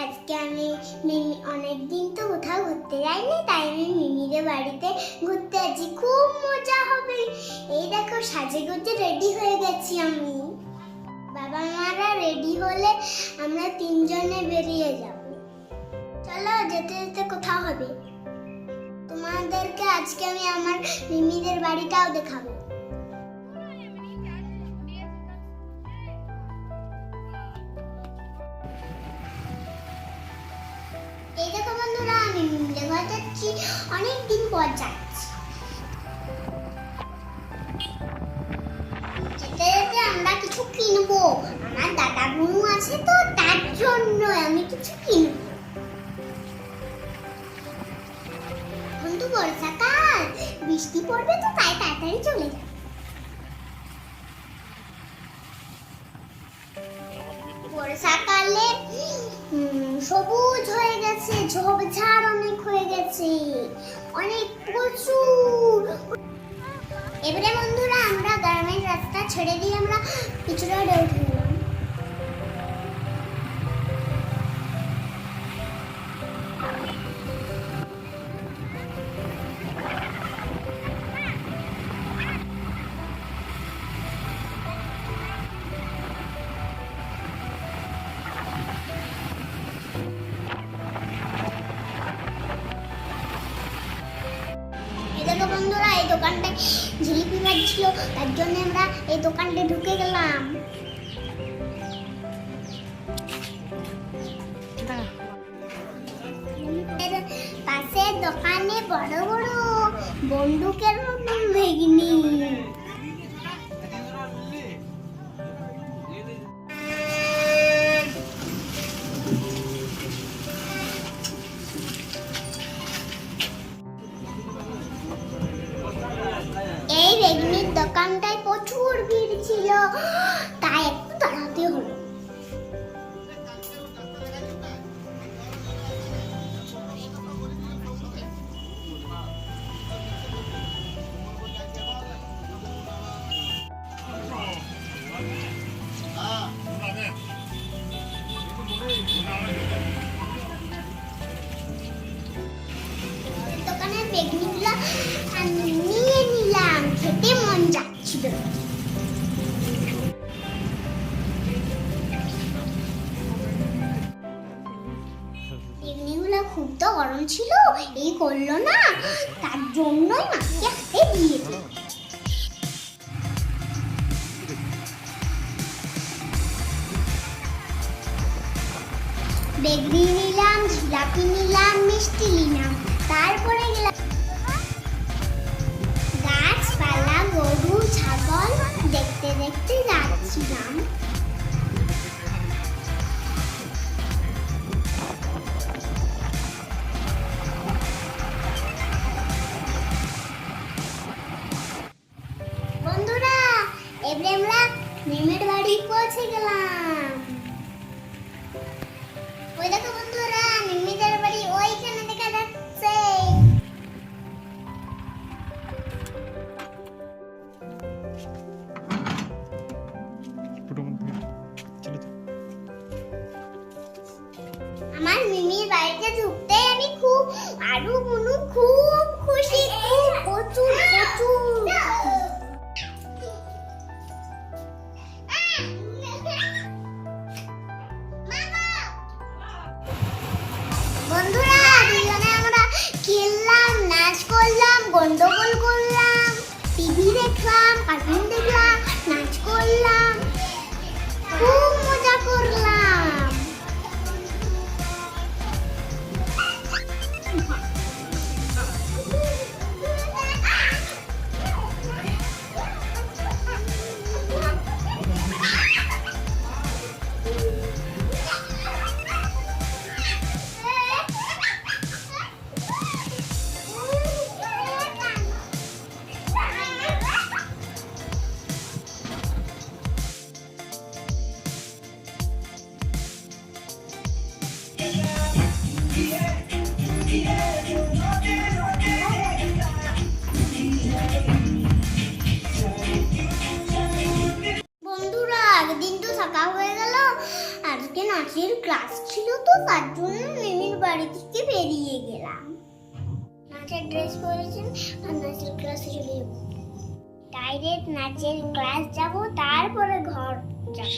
আজকে আমি অনেকদিন তো কোথাও ঘুরতে যাইনি, তাই আমি মিমিদের বাড়িতে ঘুরতে যাচ্ছি। খুব মজা হবে। এই দেখো সাজে গুজে রেডি হয়ে গেছি আমি। বাবা মারা রেডি হলে আমরা তিনজনে বেরিয়ে যাব। চলো যেতে যেতে কোথাও হবে। তোমাদেরকে আজকে আমি আমার মিমিদের বাড়িটাও দেখাবো। এই দেখো বন্ধুরা, আমি মিমিদের ঘরে যাচ্ছি, অনেকদিন পর যাচ্ছি। যেতে যেতে আমরা কিছু কিনবো। আমার দাদা বুনু আছে তো, তার জন্য আমি কিছু কিনবো। এখন তো বর্ষাকাল, বৃষ্টি পড়বে তো, তাই তাড়াতাড়ি চলে যাবে। বর্ষাকালে সবুজ হয়ে গেছে, ঝোপঝাড় অনেক হয়ে গেছে, অনেক প্রচুর। এবারে বন্ধুরা আমরা গ্রামের রাস্তা ছেড়ে দিয়ে আমরা পিছু রোডে উঠে গেলাম। দেখো বন্ধুরা, এই দোকানটায় জিলিপি বাজছিল, তার জন্য আমরা এই দোকানটায় ঢুকে গেলাম। পাশের দোকানে বড় বড় বন্দুকের মতন বেগনি। এই বেগনির দোকানটায় প্রচুর ভিড় ছিল, তাই একটু দাঁড়াতে হলো। দোকানের বেগনিগুলো আমি নিয়ে নিলাম, খেতে মন যাচ্ছিল। বেগনিগুলো খুব তো গরম ছিল, এই করলো না, তার জন্যই মাকে হাতে দিয়ে দিল। বেগনি নিলাম, জিলাপি নিলাম, মিষ্টি নিলাম, তারপরে গেলাম গাছপালা, গরু ছাগল দেখতে দেখতে যাচ্ছিলাম। বন্ধুরা এবারে আমরা মিমির বাড়ি পৌঁছে গেলাম। ওই দেখো বন্ধুরা, মিমিদের বাড়ি ওইখানে দেখা যাচ্ছে। আমার মিমির বাড়িতে ঢুকতে আমি খুব আরু বুনু খুব খুশি, খুব প্রচুর প্রচুর। বন্ধুরা দুজনে আমরা খেললাম, নাচ করলাম, গন্ডগোল করলাম, টিভি দেখলাম, কার্টুন দেখলাম, নাচ করলাম, খুব মজা করলাম। নাচের ক্লাস ছিল তো তার জন্য মিমির বাড়ি থেকে বেরিয়ে গেলাম। নাচের ড্রেস পরেছেন আর নাচের ক্লাসে চলে যাবো। ডাইরেক্ট নাচের ক্লাস যাব, তারপরে ঘর যাব।